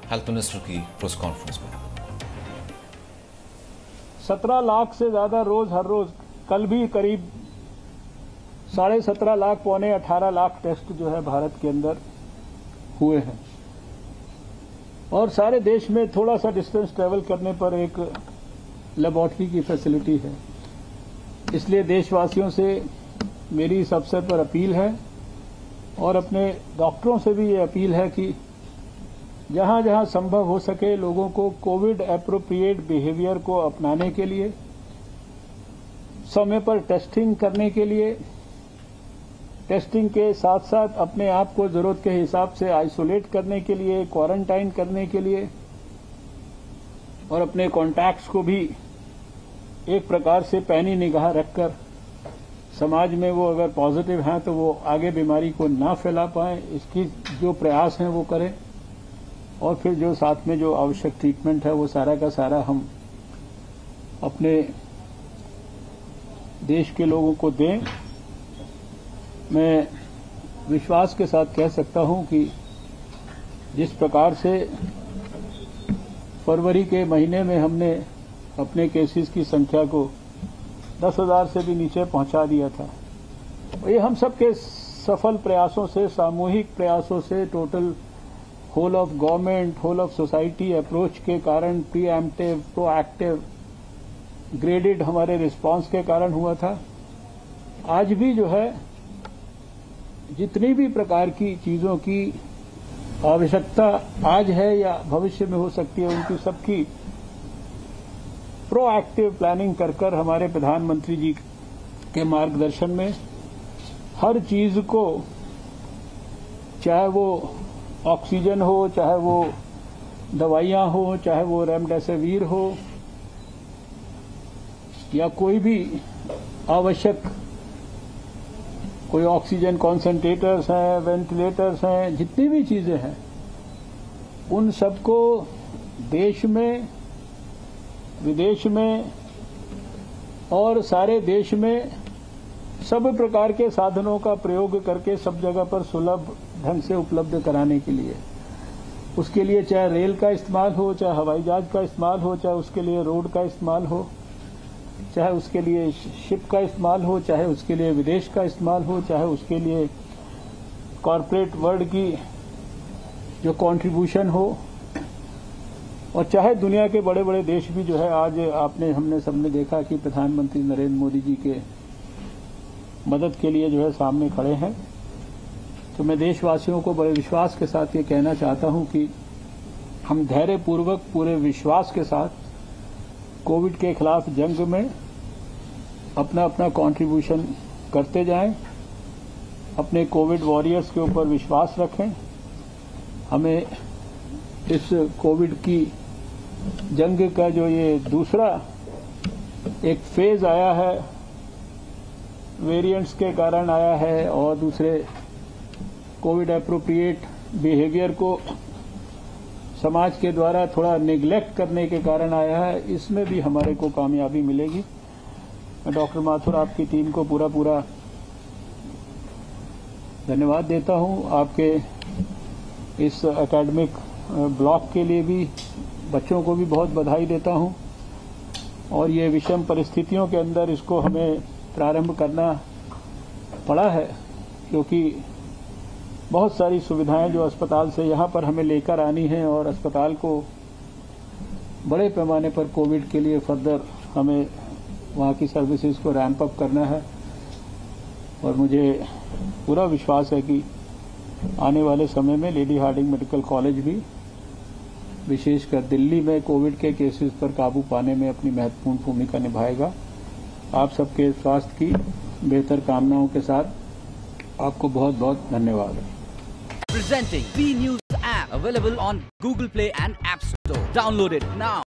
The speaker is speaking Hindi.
हेल्थ मिनिस्टर की प्रेस कॉन्फ्रेंस में। 17 लाख से ज्यादा रोज हर रोज, कल भी करीब 17.5 लाख पौने 18 लाख टेस्ट जो है भारत के अंदर हुए हैं। और सारे देश में थोड़ा सा डिस्टेंस ट्रेवल करने पर एक लेबोरेटरी की फैसिलिटी है। इसलिए देशवासियों से मेरी इस अवसर पर अपील है और अपने डॉक्टरों से भी ये अपील है कि जहां जहां संभव हो सके लोगों को कोविड एप्रोप्रिएट बिहेवियर को अपनाने के लिए, समय पर टेस्टिंग करने के लिए, टेस्टिंग के साथ साथ अपने आप को जरूरत के हिसाब से आइसोलेट करने के लिए, क्वारंटाइन करने के लिए और अपने कॉन्टैक्ट्स को भी एक प्रकार से पैनी निगाह रखकर समाज में वो अगर पॉजिटिव हैं तो वो आगे बीमारी को ना फैला पाएं, इसकी जो प्रयास हैं वो करें। और फिर जो साथ में जो आवश्यक ट्रीटमेंट है वो सारा का सारा हम अपने देश के लोगों को दें। मैं विश्वास के साथ कह सकता हूं कि जिस प्रकार से फरवरी के महीने में हमने अपने केसेस की संख्या को 10,000 से भी नीचे पहुंचा दिया था, ये हम सब के सफल प्रयासों से, सामूहिक प्रयासों से, total whole of government, whole of society approach के कारण, प्रीएम्प्टिव, प्रोएक्टिव, ग्रेडेड हमारे रिस्पांस के कारण हुआ था। आज भी जो है जितनी भी प्रकार की चीजों की आवश्यकता आज है या भविष्य में हो सकती है, उनकी सबकी प्रोएक्टिव प्लानिंग कर कर हमारे प्रधानमंत्री जी के मार्गदर्शन में हर चीज को, चाहे वो ऑक्सीजन हो, चाहे वो दवाइयां हो, चाहे वो रेमडेसिविर हो या कोई भी आवश्यक, कोई ऑक्सीजन कॉन्सेंट्रेटर्स हैं, वेंटिलेटर्स हैं, जितनी भी चीजें हैं, उन सबको देश में, विदेश में और सारे देश में सब प्रकार के साधनों का प्रयोग करके सब जगह पर सुलभ ढंग से उपलब्ध कराने के लिए, उसके लिए चाहे रेल का इस्तेमाल हो, चाहे हवाई जहाज का इस्तेमाल हो, चाहे उसके लिए रोड का इस्तेमाल हो, चाहे उसके लिए शिप का इस्तेमाल हो, चाहे उसके लिए विदेश का इस्तेमाल हो, चाहे उसके लिए कॉरपोरेट वर्ल्ड की जो कंट्रीब्यूशन हो, और चाहे दुनिया के बड़े बड़े देश भी जो है आज हमने सबने देखा कि प्रधानमंत्री नरेंद्र मोदी जी के मदद के लिए जो है सामने खड़े हैं। तो मैं देशवासियों को बड़े विश्वास के साथ ये कहना चाहता हूं कि हम धैर्यपूर्वक पूरे विश्वास के साथ कोविड के खिलाफ जंग में अपना अपना कंट्रीब्यूशन करते जाएं, अपने कोविड वॉरियर्स के ऊपर विश्वास रखें। हमें इस कोविड की जंग का जो ये दूसरा एक फेज आया है, वेरिएंट्स के कारण आया है और दूसरे कोविड एप्रोप्रिएट बिहेवियर को समाज के द्वारा थोड़ा निग्लेक्ट करने के कारण आया है, इसमें भी हमारे को कामयाबी मिलेगी। मैं डॉक्टर माथुर आपकी टीम को पूरा धन्यवाद देता हूं। आपके इस एकेडमिक ब्लॉक के लिए भी बच्चों को भी बहुत बधाई देता हूं। और ये विषम परिस्थितियों के अंदर इसको हमें प्रारंभ करना पड़ा है, क्योंकि बहुत सारी सुविधाएं जो अस्पताल से यहाँ पर हमें लेकर आनी हैं और अस्पताल को बड़े पैमाने पर कोविड के लिए फर्दर हमें वहाँ की सर्विसेज को रैंप अप करना है। और मुझे पूरा विश्वास है कि आने वाले समय में लेडी हार्डिंग मेडिकल कॉलेज भी विशेषकर दिल्ली में कोविड के केसेस पर काबू पाने में अपनी महत्वपूर्ण भूमिका निभाएगा। आप सबके स्वास्थ्य की बेहतर कामनाओं के साथ आपको बहुत बहुत धन्यवाद। Presenting V News app available on Google Play and App Store. Download it now.